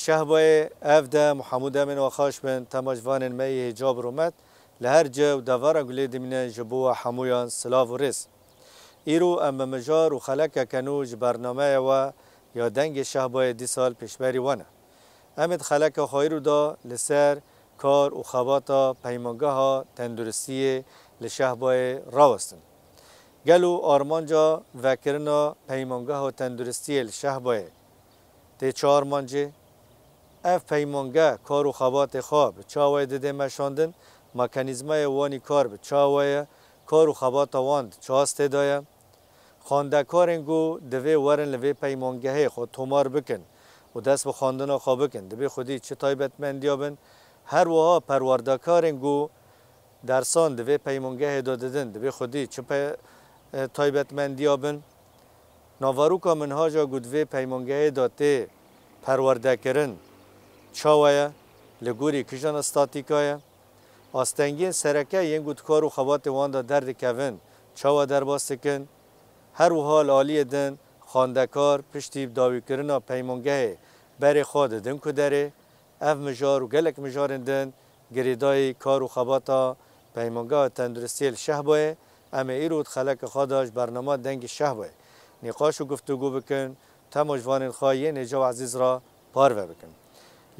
شهبای افده محمود امین و خاش بن تماجوان می حجاب رومت لهر جو دوارا گلی دمینه جبو حمویان سلاو و رس ایرو ام مجار و خلک کنوج برنامه و یا دنگ شهبای دی سال پیشبری وانه امید خلک خایرو دا لسر کار و خواباتا پیمانگاه تندرستی لشهبای راوستن گلو آرمانجا وکرنا پیمانگاه تندرستی لشهبای تی چهار مانجه اف پیمانگه کار و خوابات خواب چاوی دده مشاندن مکانیزمای وانی کار به چاوی کار و خوابات واند چاست دایا خواندکارنگو دوی ورن لوی پیمانگه خود تومار بکن و دست به خواندن خواب بکن دوی خودی چه تایبت مندیابن هر وها پروردکارنگو درسان دوی پیمانگه داددن دوی خودی چه تایبت مندیابن نواروکا منهاجا گودوی پیمانگه داته پرورده کرن چاویه لگوری کجان استاتیکایه آستنگین سرکه ینگود کار و خوابات واندا درد کون چاوه در باستکن هر و حال آلی دن خاندکار پشتی داوی کرنا پیمانگه بر خود دن کدره اف مجار و گلک مجارندن گریدای کار و خواباتا پیمانگه تندرستی شهبای اما ایرود خلق خاداش برنامه دنگ شهبای نقاش و گفتگو بکن تماجوان خواهی نجا عزیز را پاروه بکن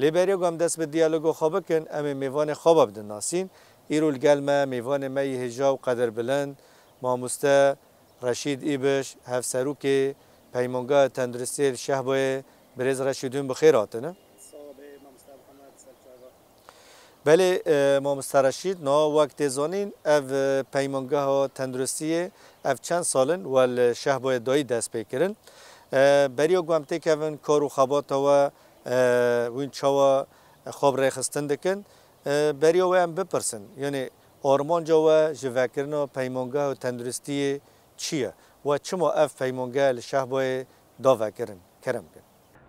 لیبریا گام دست به دیالوگو خواب کن اما میوان خواب بدن ناسین ایرول گلمه میوان می هجا و قدر بلند ماموسته رشید ایبش هفسروک پیمانگاه تندرستی شهبای بریز رشیدون بخیر آتنه بله ماموسته رشید نا وقت زانین او پیمانگاه تندرستی او چند سالن و شهبای دایی دست پیکرن بریا گامته که اون کار و خوابات و وین چاوا خواب ریخستن دکن بریا و هم بپرسن یعنی آرمان جا و جوکرنا پیمانگاه و تندرستی چیه و چما اف پیمانگاه لشهبای داوه کرم کن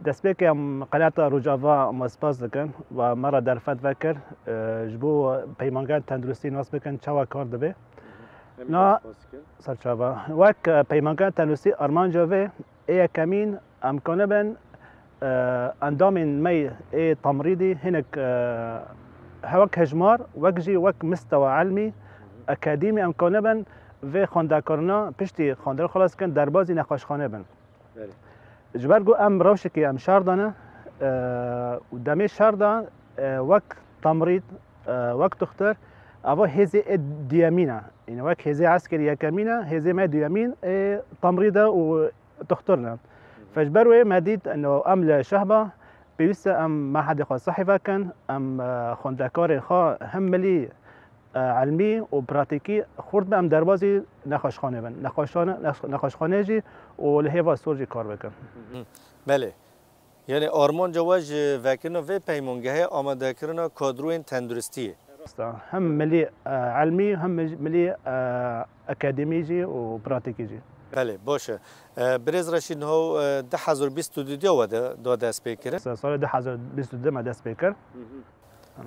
دست به که قنات روجاوا مسپاس دکن و مرا در فت وکر جبو پیمانگاه تندرستی ناس بکن چاوا کار دبه نا سرچاوا وک پیمانگاه تندرستی آرمان جاوه ای کمین امکانه بن اندام می ای تمريضي هناك هوك هجمار وكجي وك مستوى علمي اكاديمي امكانه بن و خواندکارنا پشتی خواندن خلاص کن در بازی نقاشخانه بن جبرگو ام روشکی ام شاردانه و دمی شاردان وک تمريض وک دختر اوا هزي ديامينا يعني وك هزي عسكري يكمينا هزي ما ديامين تمريضه و دخترنا فجبروي مديد انه ام لشهبه بيوسا ام ما حد خاص صحيفه كان ام خوندکار خا هملي علمي وبراتيكي خورد ام دربازي نقاشخانه بن نقاشخانه جي ولهيفا سورجي کار بکن بله یعنی آرمان جواج وکرنا و پیمانگاه آماده کردن کادروین تندرستی هم ملي علمي هم ملي اكاديمي جي وبراتيكي جي بله باشه بریز رشید هو 2022 و داده است پیکره سال 2022 ما دست پیکر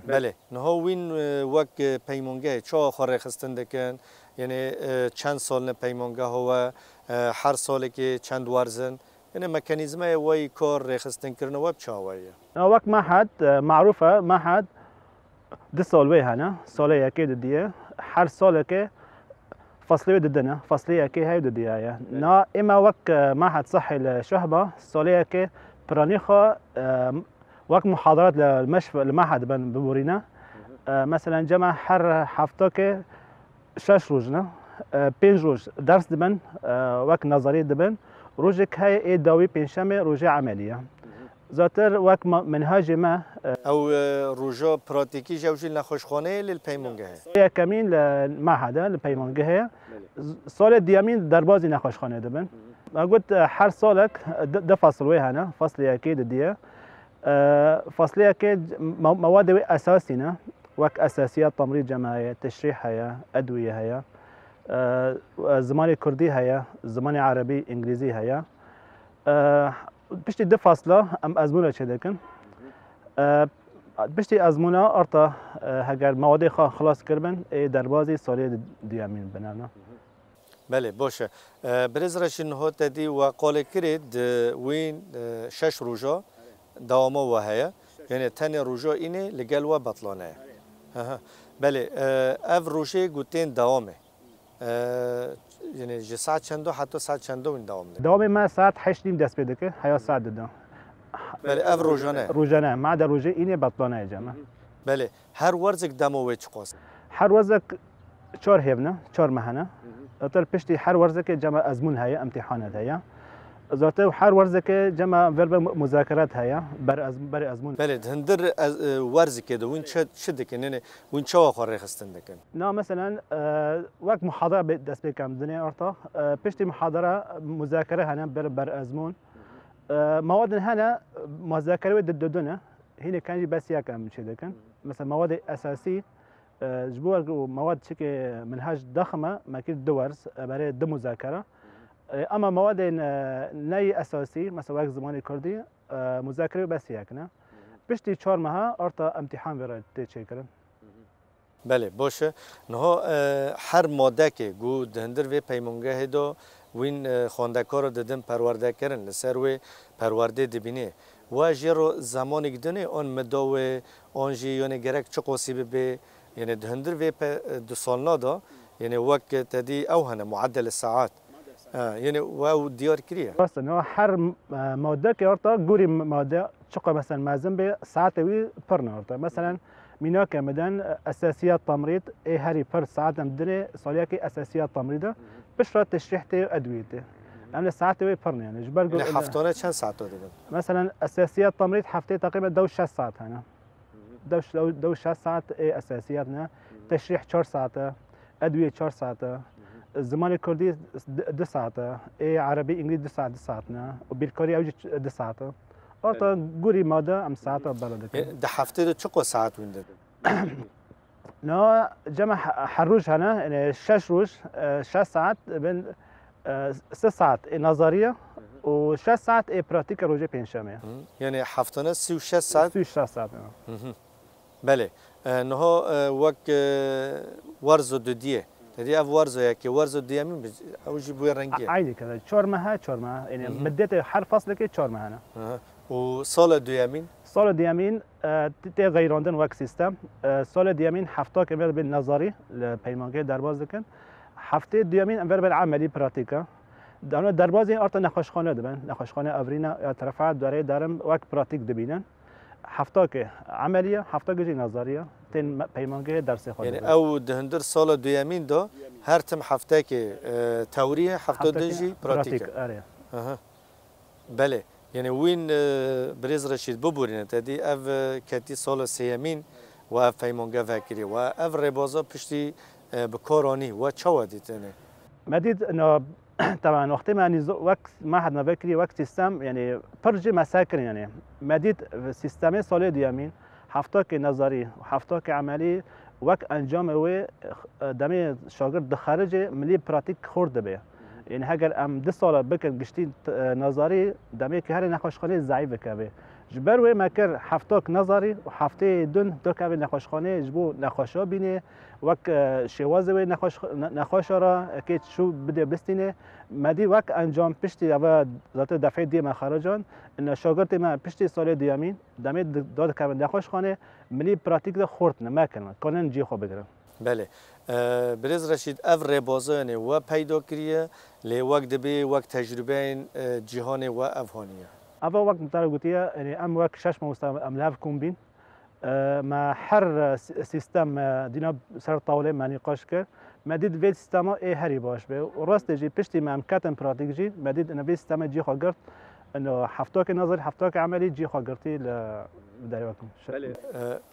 بله نه وین وقت پیمانگاه چه آخر خستن دکن یعنی چند سال پیمانگاه و هر سالی که چند ورزن یعنی مکانیزم وای کار رخصتن کردن و بچاویه وقت معهد معروفه معهد 2 سال وی هنه سال یکی دیگه هر سال که فصلي ودنا فصلية كي هاي وديايا نا إما وك معهد صحي لشهبة صالية كي برانيخا وك محاضرات للمشفى المعهد بن بورينا مثلا جمع حر حفتك 6 روجنا 5 روج درس دبن وك نظري دبن روجك هاي اي داوي بينشمي روجي عملية زاتر وك منهاج ما او روجا براتيكي جوجي نخوشخانه للبيمونجه هي كمين للمعهد للبيمونجه سال دیامین دربازی نخوشخانه دبن ما قلت هر سالك ده فصل وي هنا فصل اكيد دي فصل اكيد مواد اساسينا وك اساسيات تمريض جماعي تشريح هيا ادويه هيا زماني كردي هيا زماني عربي انجليزي هيا بشتي ده فصله ام ازمونه شدكن بشتي ازمونه ارتا هگر مواد خلاص کربن دربازی سال دیامین بنانا بله باشه برز رشین ها تدی و قال کرد وین شش روزا دوام و هیا یعنی تن روزا اینه لگل و بطلانه بله اف روزه گوتین دوامه یعنی جه ساعت چندو حتی ساعت چندو این دوام ما ساعت 8 نیم دست بده که هیا ساعت دادم بله اف روزانه روزانه ما در روزه اینه بطلانه جمع بله هر ورزک دمو و چقاس هر ورزک 4 هفنه 4 مهنه طول بشتي حر ورزك جمع أزمون هيا امتحانات هيا ذاته حر ورزك جمع فرب مذاكرات هيا بر أزمون بلد هندر ورزك ده وين شدك إنه وين شو آخر خستن دكان نا مثلا وقت محاضرة بدست بكم دنيا أرتا بشتي محاضرة مذاكرة هنا بر أزمون مواد هنا مذاكرة ضدنا هنا كان يجي بس ياكم شيء دكان مثلا مواد أساسي جبور مواد شكل منهاج ضخمة ما كيد دورس برای دو مذاکره اما مواد نی اساسی مثلا وقت زمانی کردی مذاکره بس یکنه پشتی 4 ماه ارتا امتحان برای تیچه کردن بله باشه نه هر ماده که گو دهندر و پیمانگاه دو وین خواندکار دادن پرورده کردن لسر و پرورده دبینه و جرو زمانی گدنه آن مداوه آنجی یعنی گرک چه قصیبه به يعني دهندر في دو سالنا دا يعني وقت تدي او هنا معدل الساعات يعني واو ديار كريه بس انه هر ماده كارتا غوري ماده شقه مثلا مازن به ساعت وي برنارتا مثلا مينا كمدن اساسيات تمريض اي هري بر ساعت مدري سالياكي اساسيات تمريضه بشرة تشريحته ادويته لان ساعت وي برن يعني جبر يعني حفتونه كم ساعت دادن مثلا اساسيات تمريض حفتي تقريبا دو 6 ساعات هنا دو 6 ساعات اي اساسياتنا تشريح 4 ساعات ادويه 4 ساعات الزمان كردي 2 ساعات اي عربي انجليزي 2 ساعتنا وبالكوري اوج 2 ساعات ارتا غوري ماده ام ساعات بلدك ده حفته چقو ساعت وين ده نو جمع حروج هنا يعني 6 روج 6 ساعات بين 6 ساعات نظريه و 6 ساعات اي براتيك روجه بينشامه يعني حفتنا 36 ساعت 36 ساعت بله نه وقت ورزو دودیه تدی اف ورزو یا که ورزو دیامین اوجی بوی رنگیه عادي كذا 4 ماه يعني مدته هر فصل که 4 ماه و سال دیامین سال دیامین تی غیراندن وقت سیستم سال دیامین هفته که بر نظری پیمانگی درباز دکن هفته دیامین انور بر عملی پراتیکا دانو درباز این ارتا نخوشخانه دبن نخوشخانه اورينا یا طرفات داره دارم وقت پراتیک دبینن هفته که عملیه هفته که نظریه تین پیمانگی درس خود یعنی او دهندر سال دیامین دو هر تم هفته که تئوریه هفته دیجی پراتیک آره بله یعنی وین بریز رشید ببورین تدی اف کتی سال سیامین و اف پیمانگی فکری و اف ربازا پشتی بکارانی و چه دیدنه مدید انه طبعا وقت ما وقت ما حد نفكري وقت سيستم يعني برج مساكن يعني مديد سيستم سال ديامين هفتاك نظري وهفتاك عملي وقت انجام و دمي شاگرد خارج ملي براتيك خورده به يعني هاجر ام 2 سال بكن گشتي نظري دمي که هر نخوشخانه ضعیف کبه جبر و مکر هفتاک نظری و هفته دون دو کبه نخوشخانه جبو نخوشا بینه وک شواز و نخوشا را که شو بده بستینه مدی وک انجام پشتی و ذات دفعه دی مخارجان ان شاگرد ما پشتی سال دیامین دمه داد کبه نخوشخانه ملی پراتیک ده خورد نمیکنه کانن جی خو بگیرن بله برز رشید اف ربازان و پیدا کریه لی وقت دبی وقت تجربه جهان و افغانیه اول وقت متر گوتیه یعنی ام وقت شش مستوى املاف کن بین ما هر سیستم دینا سر طاوله ما نقاش کرد مدید ویل سیستم ای هری باش به راست جی پشتی ما کتن پراتیک جی مدید ان ویل سیستم جی خو گرت انه هفتاک نظر هفتاک عملی جی خو گرتی داری وکم.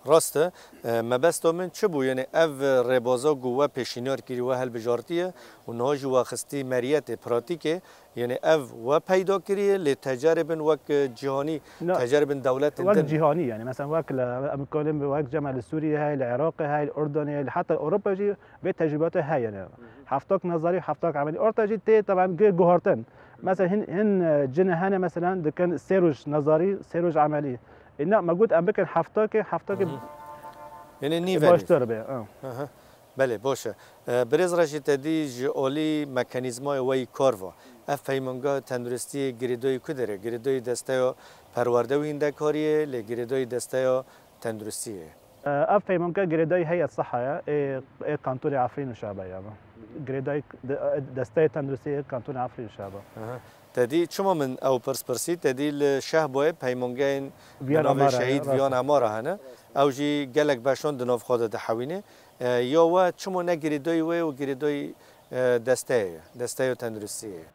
راسته مبستو من چه بو یعنی اف ربازا گوه پیشینار کری و هل بجارتیه و نهاج و خستی مریت پراتیکه یعنی اف و پیدا کریه لتجارب وک جهانی تجارب دولت وک جهانی يعني مثلا وك امكان وك جمع سوريا هاي العراق هاي الاردن هاي حتى اوروبا جي بتجربات هاي يعني حفتك نظري حفتك عملي اورتا جي تي طبعا جوهرتن مثلا هن جنهانه مثلا ده كان سيروج نظري سيروج عملي إنه موجود أمريكا حفتك يعني نيفل باشتر به بله باشه برز رشی تدی جولی مکانیزمای وی کاروا افهمانگاه تندرستی گریدوی کدره گریدوی دسته پرورده و هنده کاریه لگریدوی دسته تندرستیه افهمانگاه گریدوی هی الصحة کانتون عفرین شعبه یا گریدوی دسته تندرستی کانتون عفرین شعبه تدی چما من او پرسپرسی تدی الشهبه پیمانگاه نام شهید ویان اماره هنه او جی گلک باشون دناف خود دحوینه یا و چما نگریدوی و گریدوی دسته تندرستیه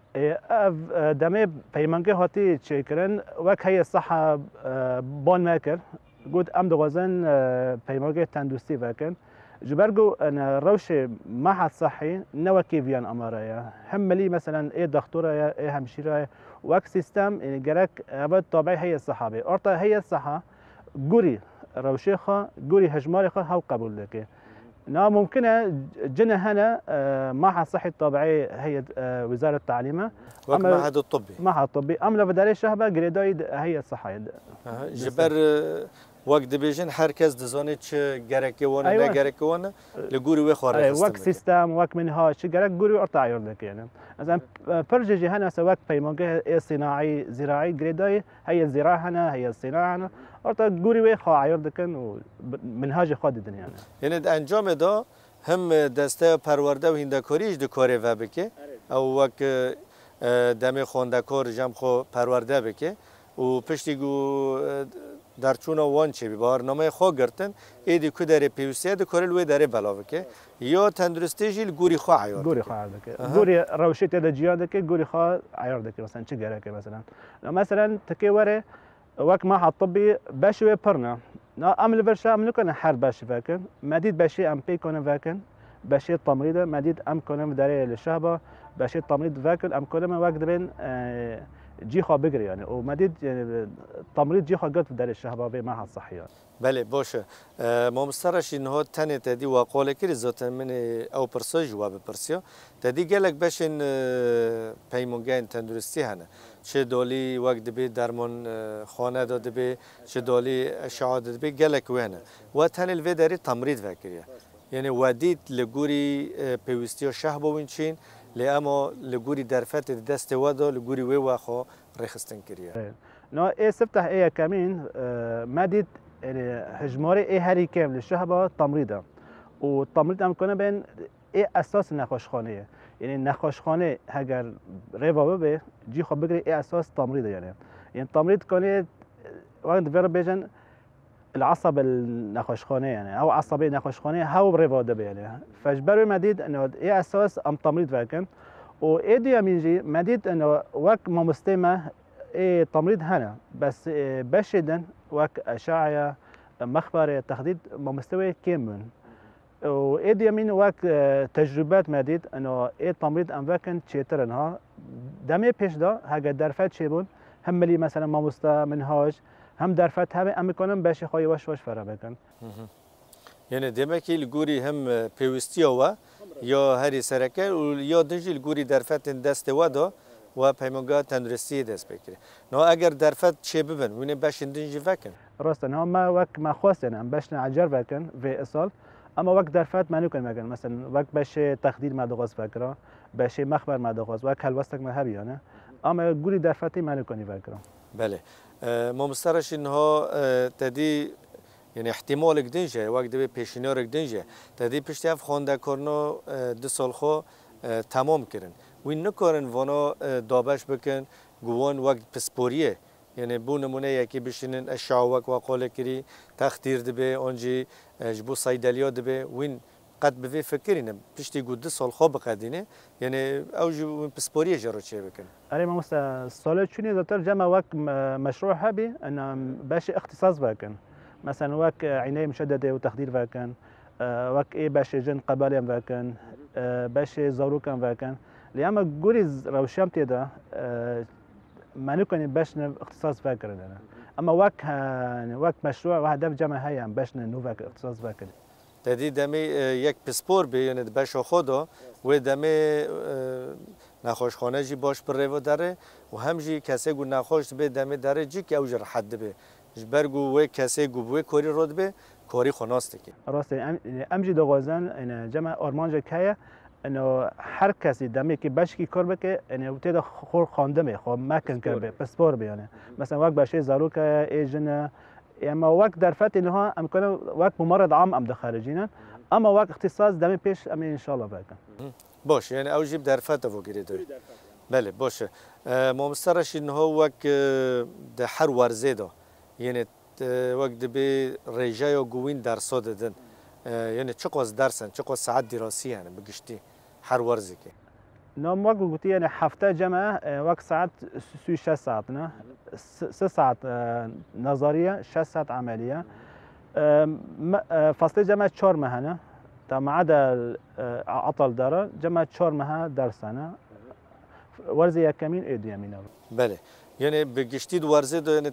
دمه پیمانگاه هاتی چه کرن وک هی الصحة بان ماکر قد ام دوازن پیمانگاه تندرستی وکن جبرجو أنا روش معهد صحي نوكي فيان أماريا هملي مثلا إيه دكتورة إيه همشيرة وك سيستم يعني جرك أبد طبيعي هي الصحابة أرتا هي الصحة جوري روشيخة جوري هجمارخة هاو قبول لك نا ممكنة جنا هنا معهد صحي طبيعي هي وزارة التعليم معهد الطبي معهد الطبي أم لفداري شهبة جريدوي هي الصحة جبر وقت بيجن هركز دزانه چه گرکه وانه نه گرکه وانه لگوری و خواره خستم وقت سیستم وقت منها چه گرک گوری ارتا عیار لکه يعني مثلا پرجه هنا سواك پیمانگه صناعي زراعي گریدای هي الزراعة هنا هي الصناعة هنا ارتا گوری و خواه عیار دکن و منهاج خود الدنيا يعني انجام دا هم دسته پرورده و هندکاریش دکاره و بکه او وقت دم خوندکار جمع خو پرورده بکه و پشتی گو در چون وان چه بی برنامه خو گرتن ایدی کو در پیوسیه د کورل و در بلاوه که یا تندرستی جیل گوری خو عیار گوری خو عیار دکه گوری روشت د جیاد دکه گوری خو عیار دکه مثلا چه گره که مثلا تکی وره وک ما طبي باش پرنا نا عمل برشا عمل كنا حال باش فاكن مديد باشي ام بي كنا فاكن باشي التمريض مديد ام كنا مداري للشهبه باشي التمريض فاكن ام كنا واقد بين جي خا بقري يعني ومديد يعني التمريض جي خا قلت بدار الشهبه في معهد صحي يعني. بله باشه ما مسترش انه تنه تدي وقاله كري ذات من او برسا جواب برسيا تدي قالك باش ان پیمونگان تندرستی هنه چه دالی وقت بی درمان خانه داده بی چه دالی اشعه داده بی قالك وهنه و تن الوی داری تمريض فکریه يعني وديت لجوري بيوستيو شهبه وينشين لأما لجوري درفت دست ودا لجوري وواخو رخصتن كريه. نو إيه سبته إيه كمين ماديت يعني هجماري إيه هاري كام للشهبة تمريضة والتمريض أم كنا بين إيه أساس النخاشخانية يعني النخاشخانة هجر ريفا ببي جي خو بقري إيه أساس تمريضة يعني التمريض كانت وين فير بيجن العصب النخاشخانه يعني او عصبي نخاشخانه هاو بريفا دبي يعني فجبروا مديد انه ايه اساس ام تمريض فاكن وايدي امينجي مديد انه وك ما مستمع ايه تمريض هنا بس بشدن وك اشعه مخبر تخديد ما مستوى كامل وايدي امين وك تجربات مديد انه ايه تمريض ام فاكن تشيترنها دمي بيش دا هاجا درفات شيبون هم لي مثلا ما مستا منهاج هم درفت هم امکانم بشه خواهی وش فرا بکن یعنی دمکی الگوری هم پیوستی و یا هری سرکه و یا دنجی الگوری درفت دست ودا و پیمانگاه تندرستی دست بکره نه اگر درفت چه ببن ونه باش دنجی فکن راست نه ما وقت ما خواست هم باش نعجر فکن في اصال اما وقت درفت ما نکن مگن مثلا وقت باش تخدید مدغاز فکره باش مخبر مدغاز وقت هلوستک مذهبی نه اما گوری درفتی ما نکنی فکره بله ما مسترش اینها تدی یعنی احتمال گدنجه وقت دبی پیشینار گدنجه تدی پشتی اف خونده کرنو 2 سال خو تمام کردن و این نکارن وانا دابش بکن گوان وقت پسپوریه یعنی بو نمونه یکی بشینن اشعاوک و قاله کری تختیر دبی آنجی جبو صیدلیا دبی و این قد به فکرینم پشتی گود 2 سال خواب قدینه یعنی اوج پسپوریه جرو چه بکن أنا ما سالت شنو دكتور جمع وقت مشروع هبي أنا باش اختصاص بكن مثلا وك عناية مشددة وتخدير فاكن وك إيه باش جن قباليا فاكن باش زاروكا فاكن لأما جوريز روشام تدا ما نكون باش اختصاص فاكر أنا أما وك مشروع وهدف جمع هاي باش نوفك اختصاص فاكر تدی دمی یک پسپور به یعنی باش خدا و دمی نخوشخانه جی باش پر رو داره و همجی کسی گو نخوش به دمی داره جی که اوج راحت به جبرگو و کسی گو به کاری رود به کاری خناست کی راسته امجی دوازن این جمع آرمانج که انه هر کسی دمی که باش کی کار بکه انه وقتی خور خانده می خو مکن کرده پسپور بیانه مثلا وقت باشه زارو که ایجن اما وقت در فت اینها امکانه وقت ممرض عام ام خارجینا اما وقت اختصاص دمی پیش ام ان شاء الله بکن باش یعنی اوجی در فت و گریدوی بله باشه مسترش اینها وقت ده هر ورزه دا یعنی وقت به رجای و گوین درس دادن یعنی چقدر درسن چقدر ساعت دراسی یعنی بگشتی هر ورزی که نام وقت گویی یعنی هفته جمع وقت ساعت 6 ساعت نه 3 ساعت نظریه 6 ساعت عملیه فصل جمع 4 ماه نه تا ما عدا عطل داره جمع 4 ماه درسانه ورزی کمین ایدی مینه بله یعنی بگشتید ورزه دو یعنی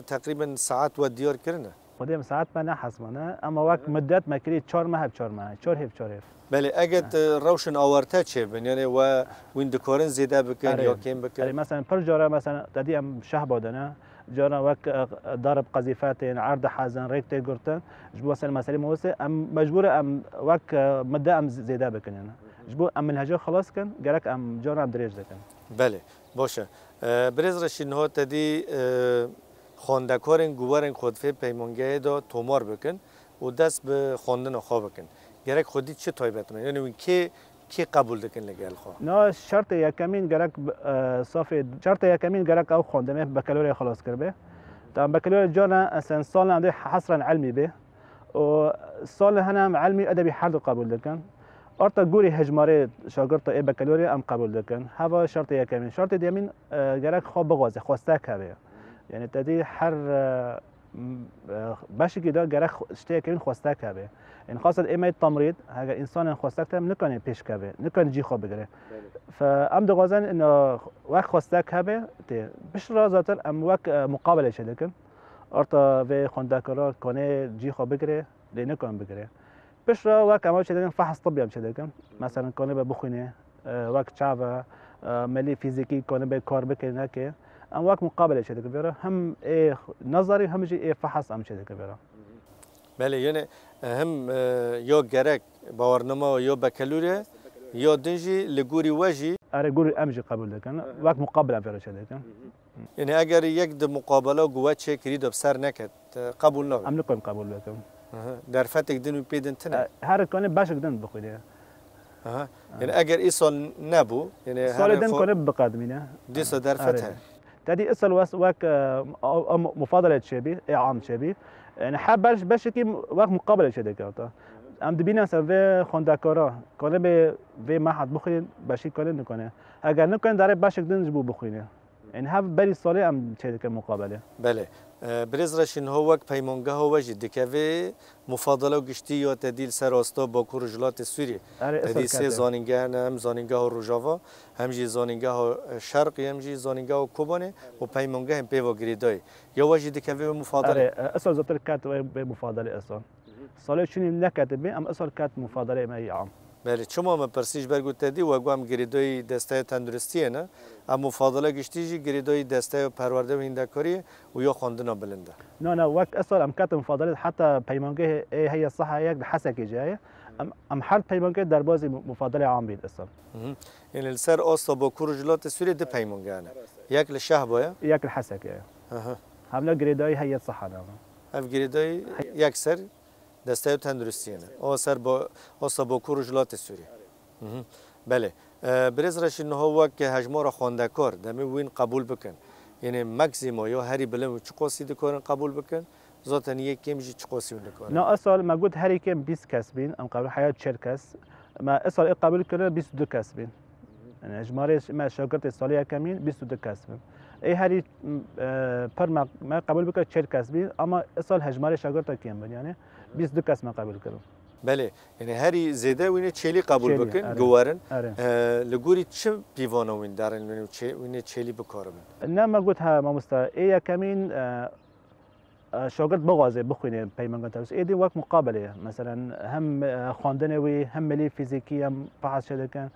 تقریبا ساعت و دیار کرنه خودم ساعت ما نحسبانه اما وقت مدت مکری 4 ماه 4 ماه 4 هف 4 هف بله اگر روشن آورته چه بن یعنی و وین دکارن زیاده بکن یا کم بکن مثلا پر جاره مثلا دادی ام شه بودنه جاره وقت ضرب قذیفات عرض حزن ریک تگرتن جبو مثلا موسه ام مجبور ام وقت مده ام زیاده بکن یعنی جبو ام منهجه خلاص کن گرک ام جاره ام دریج دکن بله باشه برز رشین ها تدی خواندکارن گوارن خودفه پیمانگه دا تومار بکن و دست به خواندن خواه بکن گرک خودی چه تایبت من یعنی کی قبول دکن لگل خواه نه شرط یکمین گرک صافی شرط یکمین گرک او خواندمه بکالوری خلاص کرده تا بکالوری جانا اصلا سال عنده حصرا علمی به و سال هنم علمی ادبی هر دو قبول دکن ارتا گوری هجماره شاگرد ای بکالوری ام قبول دکن هوا شرط یکمین شرط دیمین گرک خواب بغازه خواسته که یعنی تدی هر باشه که دا گرک اشتیا کردن خواسته که این خاصت ایمه تمرید اگر انسان خواسته کنه نکنه پیش که نکنه جی خواب بگیره فام دغازن انه وقت خواسته که بش رازاتر ام وقت مقابله شده کن ارتا و خواندکارا کنه جی خواب بگیره لی نکنه بگیره بش را وقت اما شده فحص طبی هم شده کن مثلا کنه به بخونه وقت چاوا ملی فیزیکی کنه به کار بکنه که ام وقت مقابله شده كبيره هم ايه نظري هم جي ايه فحص ام شده كبيره بله یعنی هم یا گرک باورنما یا بکالوری یا دنجی لگوری وجی اره گوری امجي قبول دکن وقت مقابله فيرا شده کن یعنی اگر یک د مقابله گوه چه کرید بسر نکد قبول نه ام نکن قبول بکن در فتک دنو پیدن تنه هر کنه باش دن بخوده یعنی اگر ای سال نبو یعنی سال دن کنه بقدمینه دیسا در فتح تدي اسال وقت مفاضله شبي عام شبي يعني حابش باش كي وقت مقابله شده كاتا ام دبينا سر خوندکارا کنه به معهد بخورین باش کنه نکنه اگر نکنه داره باش دن جبو بخورینه يعني هاف بري ساله ام شده که مقابله بله برز رشین ها وقت پیمانگه ها وجه دکوه مفاضله و گشتی یا تدیل سر آستا با رجلات سوری تدیل سه زانینگه هم زانینگه ها روژاوا همجی زانینگه ها شرقی همجی زانینگه ها کوبانه و پیمانگه هم پیوا گریدای یا وجه دکوه مفاضله اصل زاتر کات به مفاضله اصلا ساله چونی نکاتبه ام اصل کات مفاضله ما عام بله چما من پرسیج برگو تدی و گوام گریدای دسته تندرستیه نه اما مفاضله گشتیجی گریدای دسته پرورده و هندکاری و یا خواندن بلنده نه وقت اصلا ام کات مفاضله حتی پیمانگه هي الصحه یک حسکه جای ام هر پیمانگه در بازی مفاضله عام بید اصلا یعنی السر آستا با رجلات سوری ده پیمانگه نه یک لشه باید یک الحسکه هم لا گریدای هي الصحه نه اف گریدای یک سر دسته تندرستیه نه آستا با رجلات سوری بله برز رشین ها وقت که هجمار خواندکار دمی وین قبول بکن یعنی مکسیما یا هری بلم چه قاسی دکارن قبول بکن ذاتن یک کمجی چه قاسی دکارن نه اصل ما قلت هری کم 20 کس بین ام قبل حیات 4 کس ما اصل قبول کرده 22 کس بین اجمالی ما شاگرد سالی کمین 22 کس بین ای هری پر ما قبول بکرد 40 کس بین اما سال اجمالی شاگرد کم بین یعنی 22 کس ما قبول کردم بله یعنی هری زیده وینه چلی قبول بکن گوارن لگوری چه بیوانه وین دارن وینه چلی بکارم نه ما گفت ها ما مستا ای کمین شاگرد بغازه بخونه پیمانگان تدریس ایدی وقت مقابله مثلا هم خواندن وی هم ملی فیزیکی هم بحث شده کن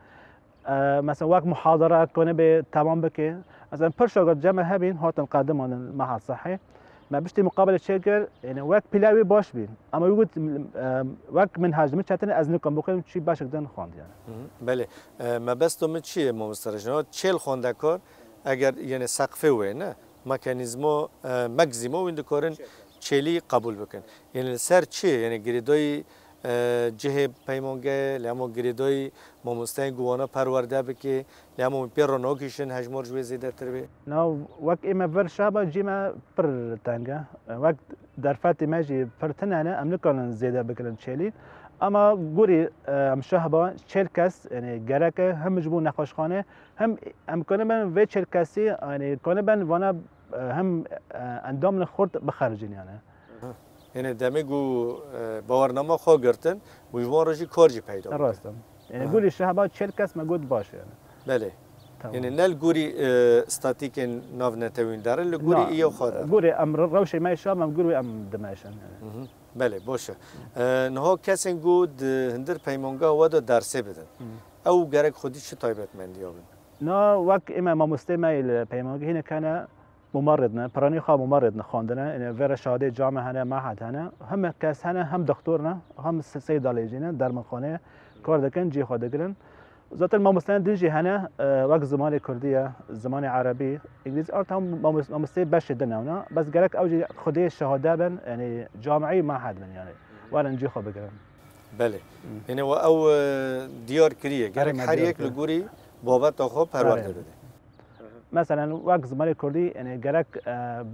مثلا وقت محاضره کنه به تمام بکه مثلا پر شاگرد جمع هبین هاتن قادم آن معهد صحی ما بشتی مقابله شگر یعنی وقت پلاوی باش بین اما یوجد وقت من هاجمه چتن از نکم بخوریم چی باشه کدن خواند یعنی بله ما بس تو من چیه ما مسترجنات چهل خوانده کار اگر یعنی سقفه وی نه مکانیزمو مکزیمو ویند کارن چلی قبول بکن یعنی سر چیه یعنی گریدای جه پیمانگه لیامو گریدای ما مستعد گوانا پرورده بکی لیامو پیرو نوکیشن هجمار جوی زیده تربی نه وقت اما ورشابه جیما پر تنگه وقت در فات ماجی پر تنانه امنکان زیده بکرن چلی اما گوری مشاهبه 40 کس یعنی گرک هم جبون نخوشخانه هم کنه من و 40 کسی یعنی کنه من وانا هم اندام خورد بخارجین یعنی دمیگو باورنامه خو گرتن و جوان رجی کارجی پیدا راستم یعنی گوری شهبه 40 کس مگود باشه یعنی بله یعنی نل گوری استاتیک ناو نتوین داره لگوری ایو خواده گوری امر روشی مایشام ام گوری ام دمایشن بله باشه نه کسی گود هندر پیمانگاه ودا درسه بدن او گرگ خودی چه تایبت مندی آبن نه وقت اما ما مستمع پیمانگاه هنا كان ممرضنا براني خا ممرضنا خواندنا يعني فيرا شهاده جامعه هنا معهد هنا هم كاس هنا هم دكتورنا هم صيدليجينا درمخانه كار دكن جي خود دكن ذات المستند دنجي هنا وقت زمان كرديه زمان عربي انجليزي ارت هم مستي باش دنا بس قالك اوجي خدي الشهاده بن يعني جامعي معهد من يعني وانا نجي خو بقرا بله يعني او ديار كريه قالك حريك لغوري بابت خو پرورده بده مثلا وقت زمان کردی یعنی گرک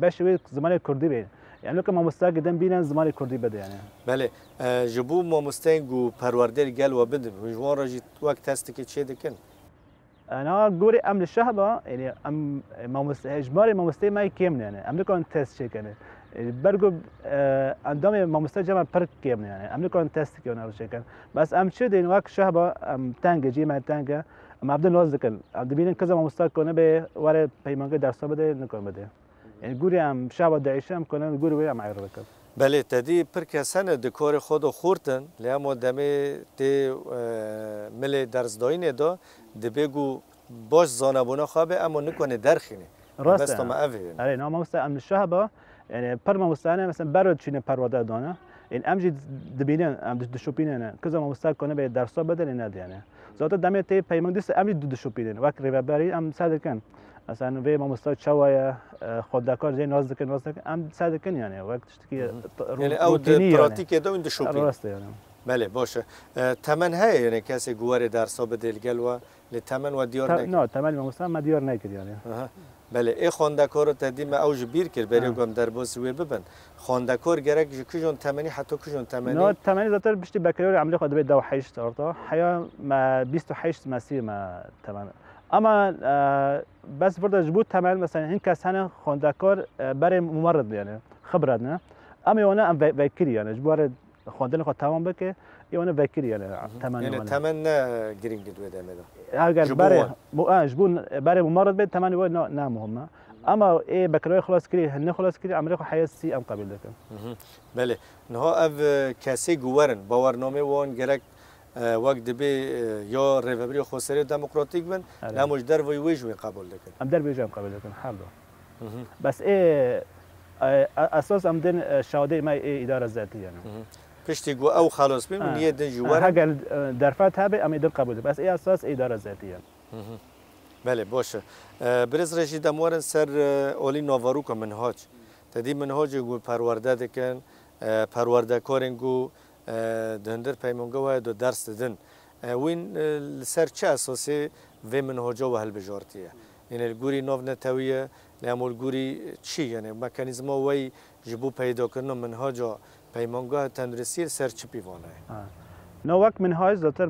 بشوی زمان کردی بید یعنی که ما مستقدم بینن زمان کردی بده یعنی بله جبو ما مستنگو پروردر گل و بدن و جوان راجی وقت هستی که چه دکن انا گوری ام الشهبه یعنی ام ما اجباری ما مستي ما يكمل يعني ام نكون تست شي كان برجو اندام ما مستجمع پر كمل يعني ام نكون تست كان او شي كان بس ام شدين وقت شهبه ام تانجا جي ما تانجا ما عبد الناز كان عبد بين كذا ما مستق كونه به ور پیمانگه درس بده نکن بده يعني گوری ام شهبه داعشم کنن گوری وی ام عیرو کن بله تدی پر کسان دکار خود خورتن لیام دمه تی مل درس داینه دا دبیگو باش زانبونا خوابه اما نکنه درخینه راسته ما اوه آره نه ما مست ام الشهبه يعني پر ما مستانه مثلا برد چینه پرواده دانه این امجی دبینن ام دشوپینه کذا ما مستق کنه به درس بده نه يعني ذات دمه تی پیمانگه دست امجی دشوپینه وقت ریبری ام صد کن مثلا وی ما مستعد شوية خدكار زي نازك ام صادقين يعني وقت تشتكي يعني او براتيك دو اند شوبين راسته يعني بله باشه تمن هي يعني کسی گوار درس بده الگلوا لتمن و دیار نکرد نه تمن ما مستعد ما دیار نکرد يعني بله ای خواندکار تدیم اوج بیر کرد برای گم در باز وی ببن خواندکار گرک کجون تمنی حتی کجون تمنی نه تمنی زاتر بشتی بکالوريوس عملي خد بيت دو حيش تارتا حيا ما 28 مسیر ما تمن اما بس برضه جبوت تمام مثلا هن كاس هنا خواندکار برای ممرض يعني خبرتنا اما يوانا ام فكري يعني جبار خواندن خود تمام بك يوانا فكري يعني تمام يعني تمام جرينج دو ده اگر برای جبون برای ممرض بيت تمام يوانا نه مهمه اما ايه بكالوريوس خلاص كري هن خلاص كري عملي حياه سي ام قبل دكم بله نها اف کسی گوارن باورنامه وان گرک وقت دبی یا ریوبری خسری دموکراتیک بن نموش در وی ویج می قبول دکن ام در ویج ام قبول دکن حالا بس ايه اساس ام دن شهاده ما ايه اداره ذاتی يعني پشتی گو او خلاص بیم نیه دن جوار اگر درفت هبه ام ادن قبول بس ايه اساس اداره ذاتی يعني بله باشه برز رشید دموارن سر اولی نوارو که منهاج تدی منهاج گو پرورده دکن پرورده کارن گو دهندر پیمانگه و دو درس دادن وین سر چه اساسی و منهاجا و هل بجارتیه یعنی الگوری ناو نتویه لیامو الگوری چی یعنی مکانیزم وی جبو پیدا کردن منهاجا پیمانگه تندرسی سر چی پیوانه نه وقت منهاج زاتر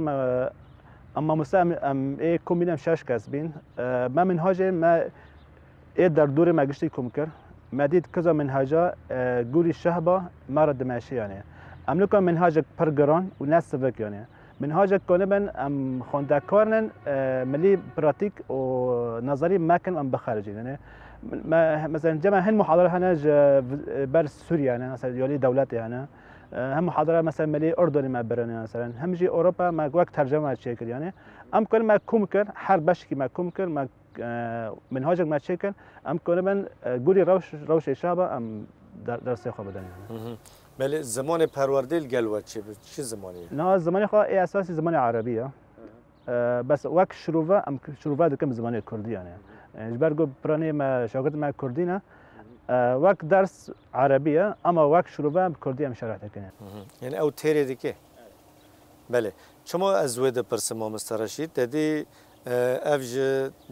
اما مسام ای کومینم شش کس بین ما منهاج ما ای در دور ما گشتی کم کر ما دید کجا منهاجا گوری شهبا مرد ماشی یعنی املکا منهاج پرگران و ناس سبک یعنی منهاج کنه من خواندکارن ملی پراتیک و نظری مکن بخارجی یعنی مثلا جمع هن محاضره هنا بر سوريا يعني مثلا يولي دولتي هنا هم محاضره مثلا ملي اردني ما برنا مثلا هم جي اوروبا ما وقت ترجمه شكل يعني ام كل ما كمكر حر بشكي ما كمكر ما منهاجك ما شكل ام كل من قولي روش شابه ام درس خو بدن يعني بله زمان پروردل گلوه چه زمانی؟ نه زمانی خو ای اساسی زمان عربیه بس وقت شروفه ام شروفه دکم زمان کردی يعني اجبر گو برانی ما شاگرد ما کردینه وقت درس عربیه اما وقت شروع کردی هم شرح کنه یعنی او تیری دیگه بله شما از وید پرسما مسترشید دادی افج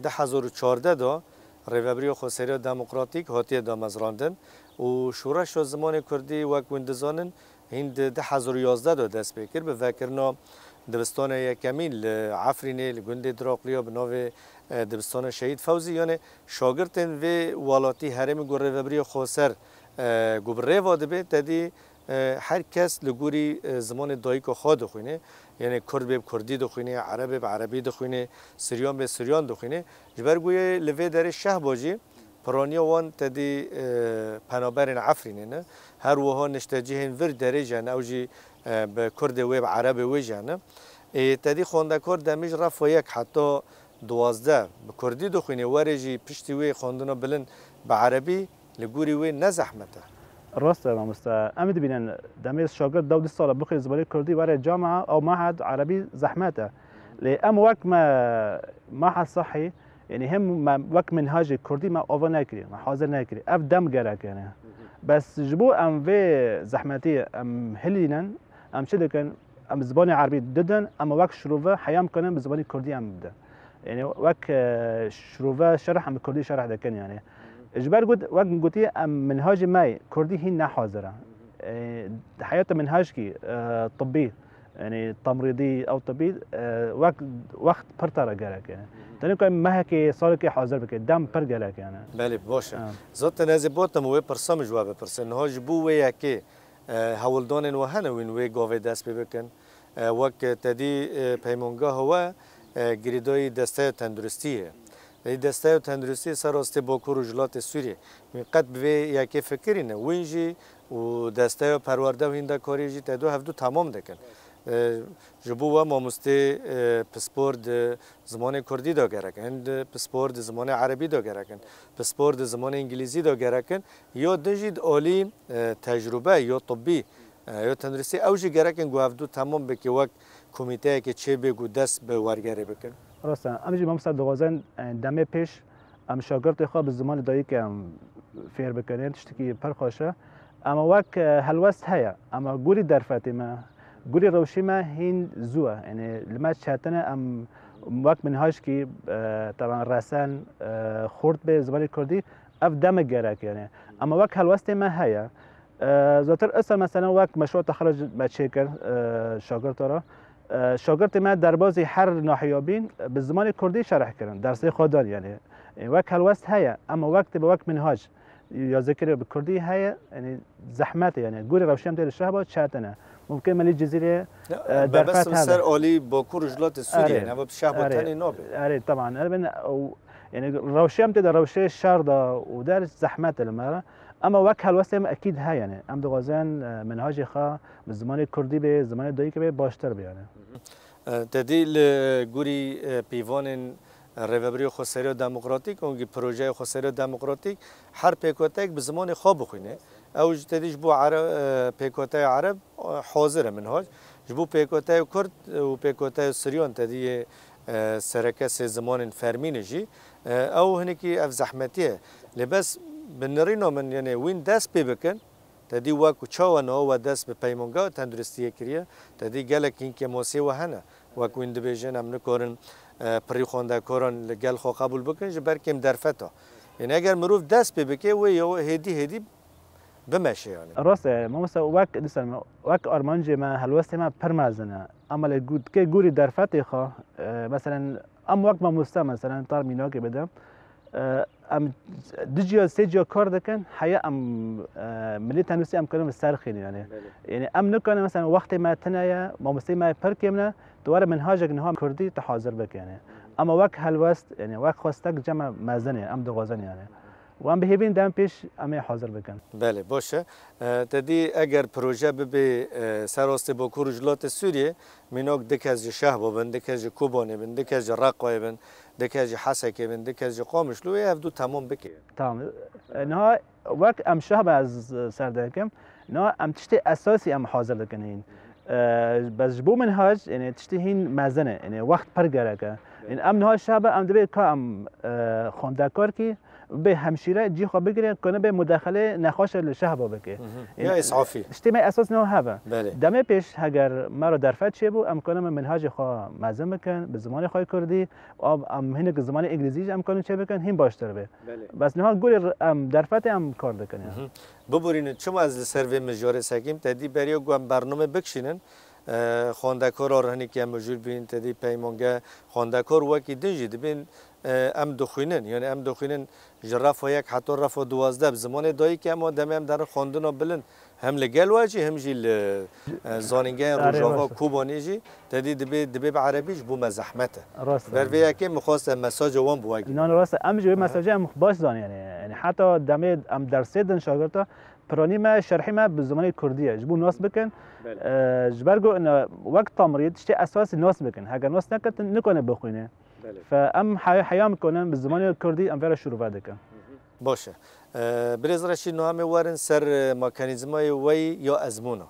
2014 دا ریوبری خسری دموکراتیک هاتی دامزراندن و شورش زمان کردی وقت وندزانن هند 2011 دا دست بکر به فکرنا دبستان یکمین لعفرینه لگنده دراقلیا به ناو دبستان شهید فوزی یعنی شاگردن و والاتی هرم گوره وبری خسر گبره واده به تدی هر کس لگوری زمان دایک خود دخونه یعنی کرد به کردی دخونه عرب به عربی دخونه سریان به سریان دخونه جبرگوی لوی در شه باجی پرانیا وان تدی پنابرین عفرینه نه هر وها نشتجهن ور درجه اوجی به کرد و به عرب و جانه تدی خواندکار دمیج رفت و یک حتی 12 به کردی دخونه ورجی پشتی وی خواندنا بلند به عربی لگوری وی نزحمته راست ما مستا امید بینن دمیج شاگرد 12 سال بخیر زبان کردی ور جامعه او معهد عربی زحمته لام وقت ما معهد صحي يعني هم وقت منهاج كردي ما اوفر ناكري ما حاضر ناكري اف دم جراك يعني بس جبو ام في زحمتي ام هلينن ام شدكن ام زباني عربي ددن اما وقت شروفه حيام كانن بزباني كردي ام بدا يعني وقت شروفه شرح ام كردي شرح دكن يعني اجبر قد وقت قلتي ام منهاج ماي كردي هي نحاضره حياه منهاج كي طبي يعني تمريضي او طبي وقت پرتر جراك يعني تنو که مهکی سال که حاضر بکه دم پر گله کنه بله باشه زات نزبوت مو پرسام جواب پرسن ها جبو و یکی هولدان و هنوین و گاوه دست بکن وقت تدی پیمانگاه هوا گریدای دسته تندرستیه ای دسته تندرستی سراسته با کروجلات سوریه قد به یکی فکرینه وینجی و دسته پرورده و هنده کاریجی تدو هفدو تمام دکن جبو و ماموسته پسپورد زمان کردی دا گرکن پسپورد زمان عربی دا گرکن پسپورد زمان انگلیسی دا گرکن یا دجید عالی تجربه یا طبی یا تندرسی اوجی گرکن گو هفدو تمام بکی وقت کمیته که چه بگو دست به ورگره بکن راسته امجی ماموسته دوازن دمه پیش ام شاگرد خواب زمان دایی که ام فیر بکنن تشتکی پرخاشه اما وقت هلوست هیا اما گوری در فاطمه گوری روشی ما هین زوه یعنی لما چهتنه ام وقت منهاج کی طبعا رسان خورد به زبان کردی اف دم گرک یعنی اما وقت هلوست ما هیا زاتر اصلا مثلا وقت مشروع تخرج بچه‌کر شاگرد را شاگرد ما در بازی هر ناحیابین به زبان کردی شرح کردن درس خودان یعنی وقت هلوست هیا اما وقت به وقت منهاج یا ذکر به کردی هیا یعنی زحمت یعنی گوری روشی هم دل شهبا چهتنه ممكن مالي الجزيرة بس سر عالي باكور جلات سوريا يعني ما بشعب تاني نابل أري طبعا يعني روشيم تدا روشي الشارده ودار زحمات المرة اما وقت هالوسم اكيد ها يعني ام دغازان منهاج خا بالزمان الكردي به زمان الداي كبه باشتر به يعني تدي لغوري بيوان ریوبری خسری دموکراتیک اونگی پروژه خسری دموکراتیک هر پیکوتک به زمان خواب بخونه او جتدیش بو عرب پیکوتای عرب حاضر منهاج جبو پیکوتای کرد و پیکوتای سریان تدی سرکس زمان فرمینه جی او هنکی اف زحمتیه لبس بنرینا من یعنی وین دست پی بکن تدی واکو چاوانا و دست به پیمانگاه تندرستیه کریه تدی گلک این که موسی و هنه واکو این دبیجن هم نکارن پری خونده کاران لگل خو قبول بکن جبر کم درفتا یعنی اگر مروف دست پی بکه و یا هدی بمشه يعني راسته ما مثلا وقت مثلا وقت آرمانجی ما هلوسته ما پرمازنه اما لگود که گوری در فتح خوا مثلا وقت ما مثلا تار مینا که بدم ام دجیا سجیا کار دکن حیا ملی تنوسی کنم سرخینی یعنی نکنه مثلا وقتی ما تنایا ما ما پرکمنا دوباره منهاجک نها کردی تحاضر بک اما وقت هلوست یعنی وقت خواستک جمع مزنه دوغازن و به هیوین دم پیش حاضر بکن بله باشه تدی اگر پروژه به سراسته با کورجلات سوریه میناک دکز شهر ببند دکز کوبانه بند دکز رقای بند دکز حسکه بند دکز قامشلوی افدو تمام بکه تمام نه وقت شهر از سردکم نه تشتی اساسی حاضر دکنین بس بو منهاج یعنی تشتی هین مزنه یعنی وقت پرگره که این نها شهر دبی که خواندکار کی به همشیره جی خواب بگیره کنه به مداخله نخواش شهر بکه یا اسعافی اجتماع اساس نه هوا بله دم پیش اگر مرا در فت چه بو امکانه منهاج خوا مزن بکن به زمان خوای کردی ام هنگ زمان انگلیسی امکانه چه بکن هم باشتر به بس نه گول در فت کار بکنه ببرین چما از سروی مجاره سکیم تدی بریا گم برنامه بکشینن خواندکار آرهنی که مجبور بین تدی پیمانگه خواندکار وکی دنجی دبین دخوینن یعنی دخوینن جراف و یک حتی رف و 12 زمان دایی که اما دم در خواندن بلند هم لگل واجی هم جیل زانینگه روجاوا کوبانیجی تدی دبی به عربیش بو مزحمته بر ویا که مخواست مساج وان بواگی نه راست جو مساج باش زان یعنی حتی دم درس دن شاگرد پرانی ما شرحی ما به زمان کردیه جبو ناس بکن جبرگو ان وقت تمرید شتی اساس ناس بکن اگر ناس نکت نکنه بخوینه فام حیا میکنن به زمان کردی فعلا شروع دکن باشه بریز رشی نام وارن سر مکانیزمای وی یا ازمونا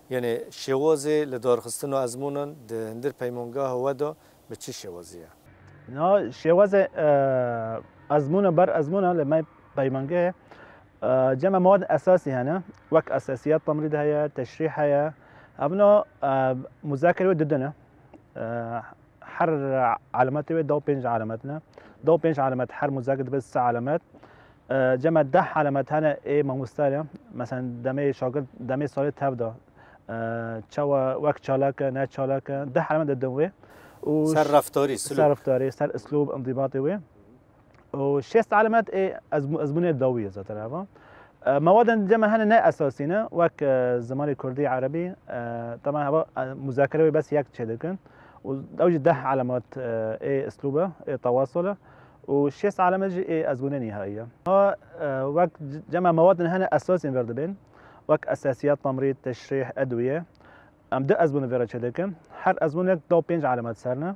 یعنی شوازه لدارخستن و ازمونن در پیمانگاه ودا به چه شوازیه نه شوازه ازمونا بر ازمونا لما پیمانگاه جمع مواد اساسی هنا وك اساسيات تمريض هيا تشريح هيا ابنا مذاكره ضدنا حر علامات دو بينج علاماتنا دو بينج علامات حر مذاكره بس علامات جمع 10 علامات هنا ايه مستاله مثلا دمي شاگرد دمي سال تبدا چوا وقت چالاک نه چالاک 10 علامات ددوي سر رفتاری سر اسلوب انضباطي وي وشست علامات ايه ازمونه ضوئيه زاترها مواد جمع هنا نه اساسينا وك زمان كردي عربي طبعا هو مذاكره بس يك تشدكن ودوج 10 علامات ايه اسلوبه ايه تواصله وشست علامات ايه ازمونه نهائيه وك جمع مواد هنا اساسي ورد بين وك اساسيات تمريض تشريح ادويه ده ازمونه ورد تشدكن هر ازمونه دو 5 علامات سرنا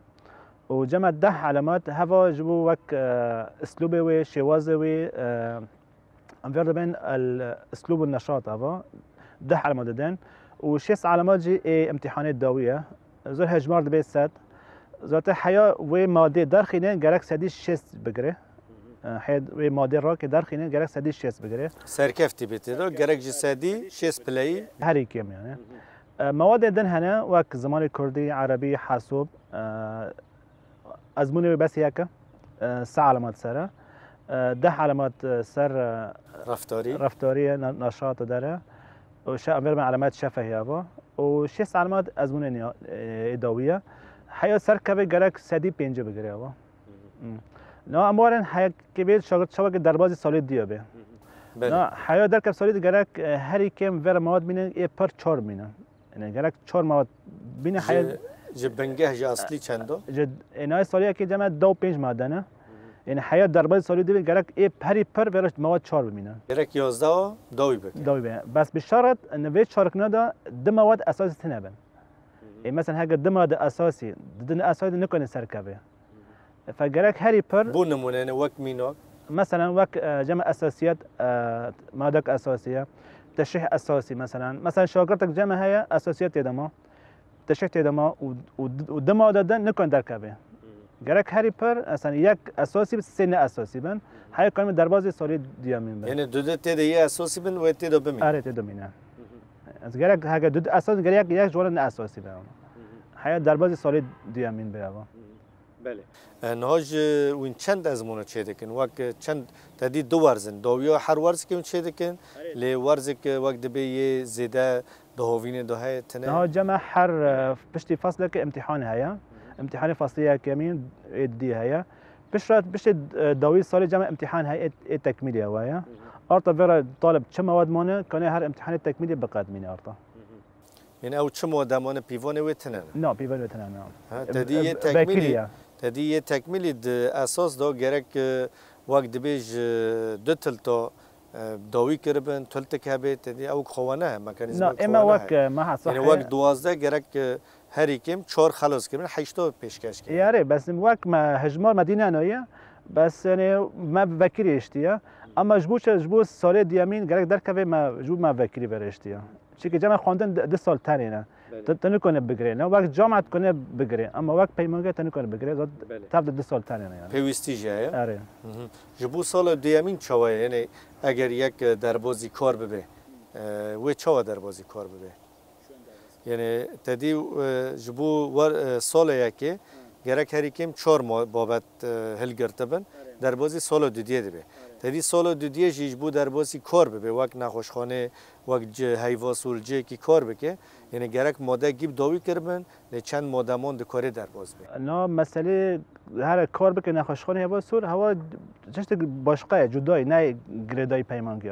وجمع 10 علامات هوا جبو وك اسلوبه و شوازه و ورد بين الاسلوب النشاط هوا 10 علامات ددن وشست علامات جي امتحانات داويه زور هجمار دبي سات ذات حياه و ماده درخينه گرك سدي شست بگره حيد و ماده را که درخينه گرك سدي شست بگره سرکفتی بتیدو گرك جسدي شست بلاي هر كيم يعني مواد ددن هنا وك زمان كردي عربي حاسوب ازمونه بس هيك 3 علامات سره 10 علامات سر رفتاری نشاط داره و علامات شفهی ابا و 6 علامات ازمونه ادویه حیا سر کبه گرک سدی 5 بگیره ابا نه امورن حیا کبه شاگرد شوک دربازی سالی دیو به نه حیا در کب سالی گرک هر کم ور مواد مینه ای پر 4 مینه یعنی گرک 4 مواد بینه حیا جبنگه جا اصلی چندو جد اینای سالی که جمع 2 5 ماده نه یعنی حیا دربازی سالی دیو گرک ای پری پر ورش مواد 4 بمینه گرک 11 دوی بک دوی به بس بشرط ان وی شارکنا دا ده مواد اساسی تنبن مثلا هاجر ده مواد اساسي دن اساسي نكون سركبه فجرك هاري بر بو نمونه وك مينوك مثلا وك جمع اساسيات مواد اساسيه تشريح اساسي مثلا شاگردك جمع هي اساسيات دما تشريح دما ودما ده نكون دركبه گرک هری پر اصلا یک اساسی بس سه نه اساسی بن های کلمه دربازی سالی دیامین بن یعنی دو ته یه اساسی بن و ته دو بمین آره ته دو مینه از گرک هاگه دو اساس گرک یک جوال نه اساسی بن های دربازی سالی دیامین بن بله نهاج وین چند از مونه چه دکن وقت چند تدی دو ورزن دویا هر ورز که چه دکن لی ورز که وقت دبی زیاده دهوین دهه تنه نه جمع هر بشتي فصل که امتحان هيا امتحان فصلية كمين دي هيا بشت داوي سال جمع امتحان هي التكميلي هوايا ارتا فيرا طالب كم مواد مونه كان هر امتحان التكميلي بقدمين ارتا يعني او كم مواد مونه بيفون وتنن لا بيفون وتنن تدي تكميلي تدي تكميلي اساس دو جرك وقت دبيج دتلتو داوی کربن تلت کبه تدی او خوانه مکانیزم نه اما وقت ما صح يعني وقت 12 گرک هر کیم 4 خلاص کردن 8 پیشکش کرد یاره بس وقت ما هجمار مدینه نایه بس يعني ما بفكر اشتيا اما جبو سال ديامين گرك در كبه ما جو ما بفكر برشتيا چيكي جامعه خواندن 2 سال تانينا تنكون بگري نه وقت جامعه کنه بگري اما وقت پیمانگه تنكون بگري زاد تبد 2 سال تانينا يعني پیوستی جايه آره جبو سال دیامین چوه یعنی اگر یک دربازی کار ببه و چوه دربازی کار ببه یعنی تدی جبو سال یکی گرک هری کم 4 ماه بابت هل گرتبن دربازی سال دیگه دبه تدی سال دیگه جبو دربازی کار ببه وقت نخوشخانه وقت حیواسول جه کی کار بکه یعنی گرک ماده گیب داوی کربن لی چند ماده مان دکاره درباز به نه مسئله هر کار بکه نخوشخانه حیواسول هوا چشت باشقه جدای نه گردای پیمانگی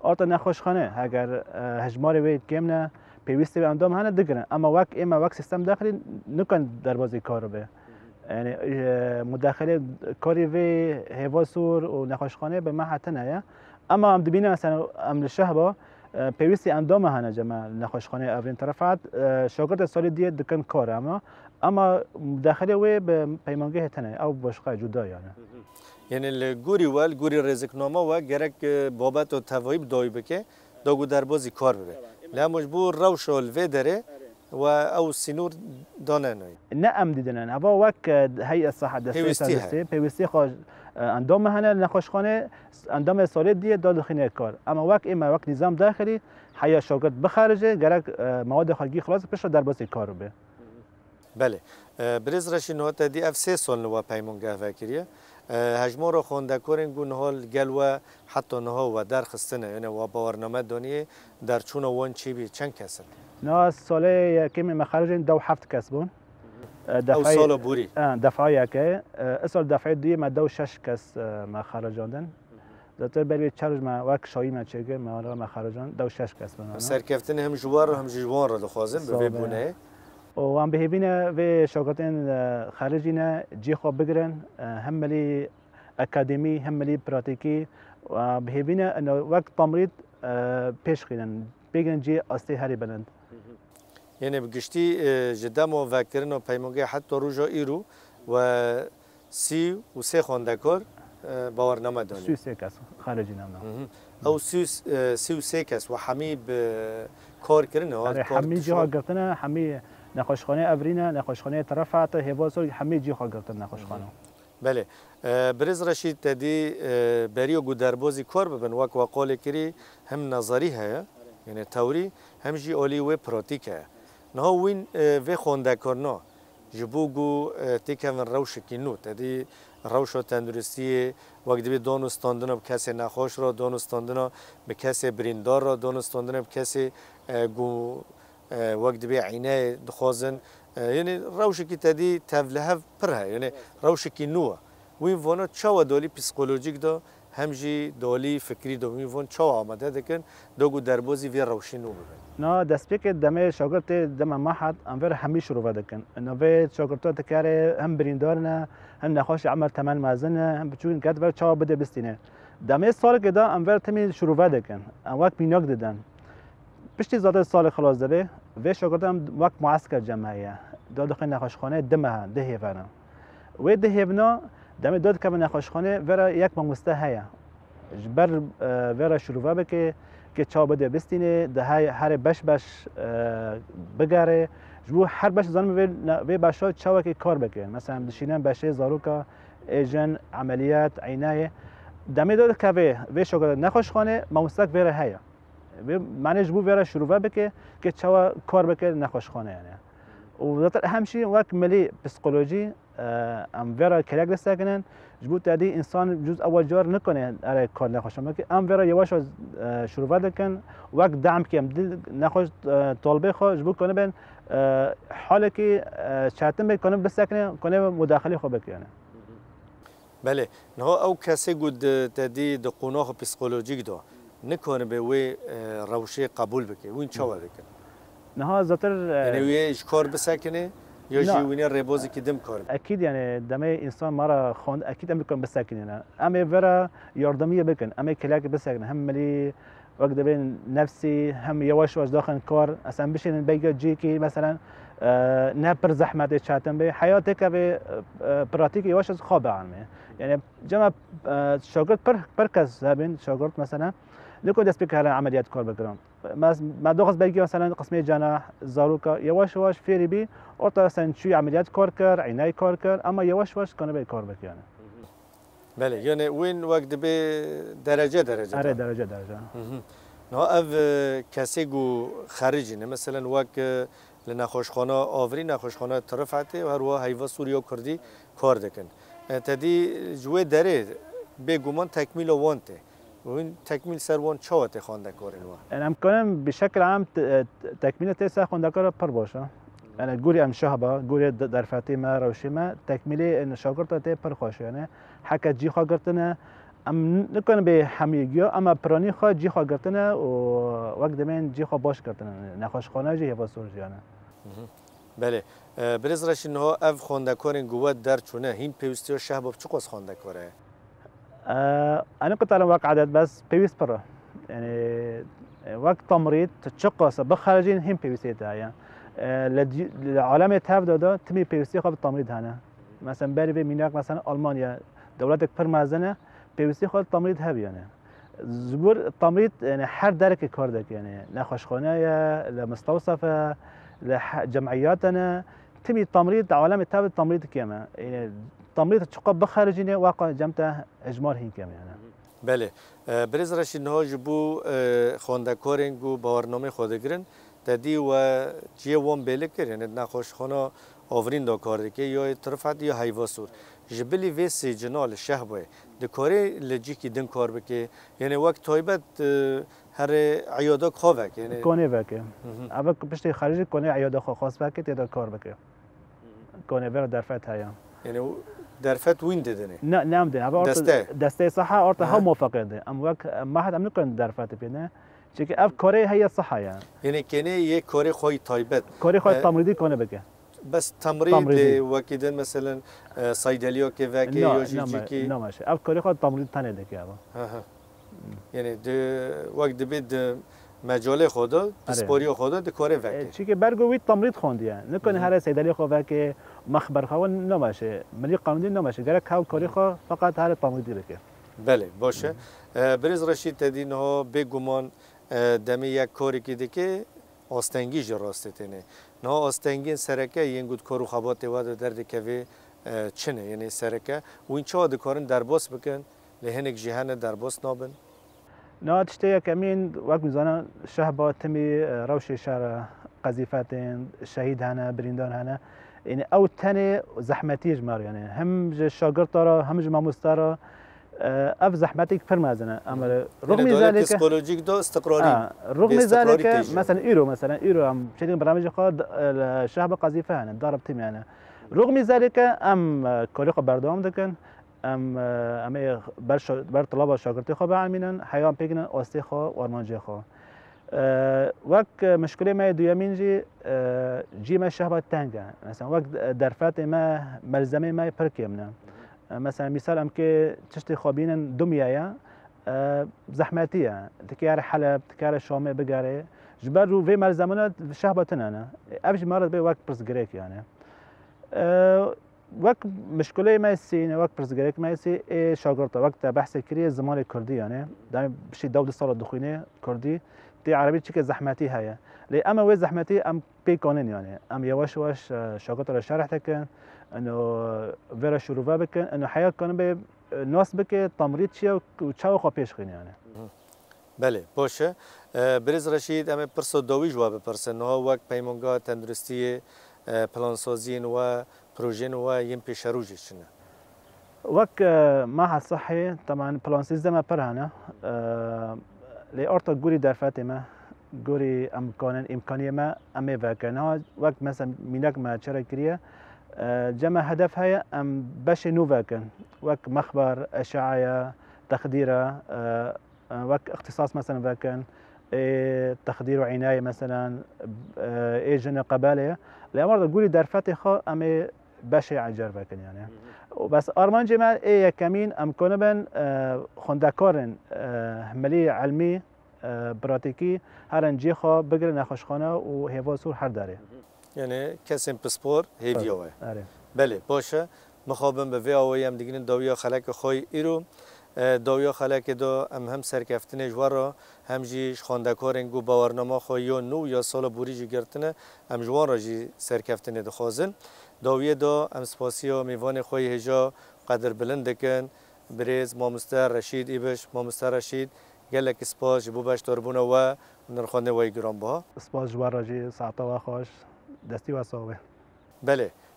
آرتا نخوشخانه اگر هجمار وید کم نه پیوسته به اندام هنه دگرن اما وقت سیستم داخلی نکن دربازی کار به یعنی مداخله کاری و حیواسور و نخوشخانه به محطه نه اما هم دبینه مثلا عمل شهبا پیوستی اندام هنه جمع نخوشخانه اولین طرفات شاگرد سال دیگه دکن کار اما مداخله و به پیمانگی هتنه او باشقه جدا یعنی الگوری گوری رزقنامه و گرک بابت و توایب دایی بکه داگو دربازی کار ببه لا مجبور روش الوی داره و او سینور دانه نای نه ام دیدنن هوا وک هیئت صحه دسته پیوستی خواهد اندام هنه نخوشخانه اندام سال دیگه داد خینه کار اما وقت نظام داخلی حیا شاگرد بخارجه گرک مواد خارجی خلاص پیش دربازی کار به بله برز رشی نهات دی اف 3 سال نوا پیمانگه فکریه هجمار خونده کارن گون حال گل و حتی نها و در خستنه یعنی و باورنامه دانیه در چون وان چی بی چند کسن نه سال کمی مخارجین دو 7 کس بون او سال بوری دفعه یکه اصل دفعه دیگه ما دو 6 کس مخارجاندن دکتر بری چارج ما وقت شایی ما چگه ما مخارجان دو 6 کس بون سرکفتن هم جوار هم جوان را دخوازن به بونه و هم بهبینه و شاگردان خارجینه جی خواب بگیرن هم ملی اکادمی هم ملی پراتیکی و بهبینه انه وقت تمرید پیش خیرن بگیرن جی استی هری بلند یعنی بگشتی جدام و فکرن و پیمانگه حتی روزا ایرو و 33 خواندکار باورنامه دانی 33 کس خارجی نام او 33 کس و حمی کار کردن حمی جی ها گرتنه حمی نخوشخانه اورینه نخوشخانه طرفات حواسو همه جی خواه گرتن نخوشخانه بله برز رشید تدی بریو گو دربازی کار ببن وک وقال کری هم نظری هیا یعنی توری هم جی اولی و پراتیک هیا نه وین و خونده کرنا جبو گو تیکن روش کنو تدی روش و تندرستی وقتی به دانستاندن به کسی نخوش را دانستاندن به کسی بریندار را دانستاندن به کسی گو وقت به عینه دخوازن یعنی روشی که تدی تفله پره یعنی روشی که نوه وین وانا چاو دالی پسیکولوژیک دا همجی دالی فکری دا وین وان چاو آمده دکن داگو دربازی وی روشی نو ببین نه دست پیک دم شاگرد دم محد انور همی شروع دکن انو شاگردات تکاره هم بریندارنه هم نخواش عمر تمن مازنه هم بچون کد ور چاو بده بستینه دم سال که دا انور تمی شروع دکن ان وقت بیناک دادن پشتی زاده سال خلاص داره و شاگردم وقت معسكر جمعیه داد خیلی نخوشخانه دمه ده هیفنا و ده هیفنا دم داد که نخوشخانه ورا یک ماموسته هیا جبر ورا شروع بکه که چا بده بستینه ده هر بش بگره جو هر بش زن و باشا چا که کار بکن مثلا دشینن بشه زاروکا ایجن عملیات عینایه دم داد که و شاگرد نخوشخانه ماموسته ورا هیا معنیش بو ورا شروع بکه که چوا کار بکه نخوشخانه یعنی وزاتر أهم شيء وقت ملي بسيكولوجي أم فيرا كلاك دستكنن جبوت تادي إنسان جزء أول جار نکنه على کار نخوش مکی أم فيرا یواش شروع دکن وقت دعم کیم نخوش طالبه خو جبوت کنه بین حالی که شاتم بکنه بسکنه کنه مداخله خو بکنه. بله نه او کسی گود تادی دقونه خو پسیکولوژیک دو نکنه به وی روشه قبول بکنه وین چه وارد کنه. نه زاتر یعنی ویش کار بسکنه یا جیونی ربازی که دم کار. اكيد يعني دمه انسان مرة خوند اكيد هم بكون بسكننا اما فرا يردميه بكن اما كلاك بسكن هم ملي وقت بين نفسي هم يواش واش داخل كار اصلا بشين بيجي جيكي مثلا نبر زحمه شاتم به حياتك به براتيك يواش خابه عنه يعني جمع شاگرد بركز هبين شاگرد مثلا لكو دست بك عمليات كار بكرام ما دوغز بيجي مثلا قسمي جناح زاروكا يواش واش فيري بي orta مثلا شوي عمليات کار کرد عینای کار کرد اما یواش یواش کنه به کار بکنه. بله یعنی وین وقت به درجه آره درجه نه اف کسی گو خارجی نه مثلا وقت لنخوشخانه آوری نخوشخانه طرفته و هر وا حیوا سوریا کردی کار دکن تدی جوی دره به گمان تکمیل وانته و این تکمیل سر وان چهات خوانده کارن وا انا امکانم بشکل عام تکمیل تسع خوانده کار پر باشه. أنا جوري أم شهبة جوري درفتي ما روشي ما تكملي إن شاكرت تي برخوش يعني حكى جي خاطرتنا أم نكون بحميجيا أما براني خا جي خاطرتنا ووقت من جي خا باش كرتنا نخوش خانه جي هوا سورج يعني. بله برز رش إنه أف خانده کارن جوات در چونه هین پیوستی و شهبة بچقاس خانده کاره؟ أنا كنت على وقت عدد بس بيوست برا يعني وقت تمريض تشقاس بخارجين هم بيوستها يعني. لعالم تهف داده تمی پیوستی خواب تمرید هنه مثلا بری به میناک مثلا آلمانیا دولت پر مزنه پیوستی خواب تمرید هب یعنی زبور تمرید یعنی هر درک کار دک یعنی نخوشخانه یا لمستوصفه لجمعیاتنا تمی تمرید عالم تهف تمرید کیمه یعنی تمرید چقدر بخارجینه واقع جمته اجمار هین کیمه یعنی. بله برز رشی نه جبو خواندکارنگو باورنامه خودگرن تدی و جی وام بله کرد نخوشخانه آورین دا کار دکه یا طرفت یا حیواسور جبلی ویسی جنال شهبه دکاره لجی کی دن کار بکه یعنی وقت تایبت هر عیاده خواه یعنی کنه بکه اول پشت خارجی کنه عیاده خاص بکه تیدا کار بکه کنه ور درفت هیا یعنی درفت وین ددنه نه نام ده دسته صحه ارت هم موافقه ده ام وقت ما حد نکن درفت بینه چون اف کاری هی صحه یعنی کنه یک کاری خوی تایبت کاری خوی تمریدی کنه بکه بس تمرید وکیدن مثلا صیدلیا که وکی یا چیزی که نمیشه اف کاری خوی تمرید تنه دکه یعنی وقت بید مجال خدا اسپوری خدا دکاره وکی چی که برگو وید تمرید خوندی نکنه هر صیدلی خو وکی مخبر خو نمیشه ملی قانونی نمیشه گره که کاری خو فقط هر تمریدی بکه بله باشه بریز رشید تدین ها بگمان دمی یک کاری که دیگه آستنگی جراسته تنه نه آستنگی سرکه ینگود کارو خبات واد درد که چنه یعنی سرکه و این چه دکارن درباس بکن لهنگ جهان درباس نابن نه تشتیه کمین وقت میزنه شهبات تمی روش شهر قذیفتن شهید هنه بریندان هنه یعنی او تنه زحمتیج مار یعنی هم شاگرد را هم ماموستارا اف زحمتك فرمازنا اما رغم ذلك سيكولوجيك دو استقراري رغم ذلك مثلا ايرو عم شدين برامج خاد الشعب قذيفه انا ضرب تيمي انا رغم ذلك ام كوريقه بردوام دكن ام بر طلبه شاگردی خو بعملن حیام بگن اوستی خو ورمانجی خو وقت مشكله ما دويامين جي ما شهبه تانجا مثلا وقت درفات ما ملزمه ما بركيمنا مثلا مثال ام که تشتي خوابين دميايا زحمتيه تكيار حلب تكيار شامه بقاري جبر رو في ملزمات شهبتنا انا ابج مرض بي وقت برس جريك يعني وقت مشكله ما يسين وقت برس جريك ما يسي شاگرد وقت بحث كري زمان كردي يعني دائما بشي دولة صار دخينه كردي تي عربي تشكي زحمتي هيا لي اما وي زحمتي ام بي قانون يعني ام يواش واش شاگرد را شرح تكن انه فيرا شروفا بكن انه حياه كان به ناس بك تمريض شيء وتشاو خو پیش خين يعني بله باشه برز رشید ام پرسو دوی جواب پرسن ها وقت پیمانگاه تندرستی پلانسازین و پروژین و یم پیش روجش چنه وك معهد صحي طبعا بلان سيستم برهنا لأرتا جوري در فاتمة جوري إمكانية ما أمي فاكنا وقت مثلا ميناك ما شركية جمع هدف هي أم باش نو فاكن وقت مخبر أشعة تخديره وقت اختصاص مثلا فاكن تخدير وعناية مثلا جن قبالية لأمر جوري در فاتخة أمي باش عجر فاكن يعني بس أرمان جمع كمين أم كونبن خندكارن ملي علمي براتيكي هرن جيخا بقر نخوشخانه و هيفا سور هر داره يعني كسم بسپور هيفيوه بله باشه مخابن به وی هم دیگه داویا خلک خوی ایرو داویا خلک دو هم سرکفتن جوارا هم جیش خواندکارن گو باورنامه خوی یا نو یا سال بوری جی گرتنه هم جوان را جی سرکفتن دخوازن داویه دا هم سپاسیا میوان خوی هجا قدر بلند کن بریز مامستر رشید ایبش مامستر رشید گلک سپاس جبو باش تربونه و نرخانه وی گرام با سپاس جوارا جی ساعتا و خوش دستی و صاحبه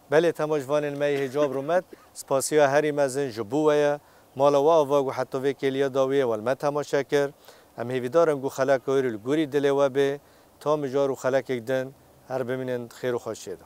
بله تماشوان المی هجاب رومت سپاسیا هری مزن جبوه مالا و آواگو حتی وی کلیا داویه والمت تماشا کر هم هیویدارن گو خلق ویرل گوری دلی و به تا مجارو خلق اکدن هر بمینند خیر و خوشیده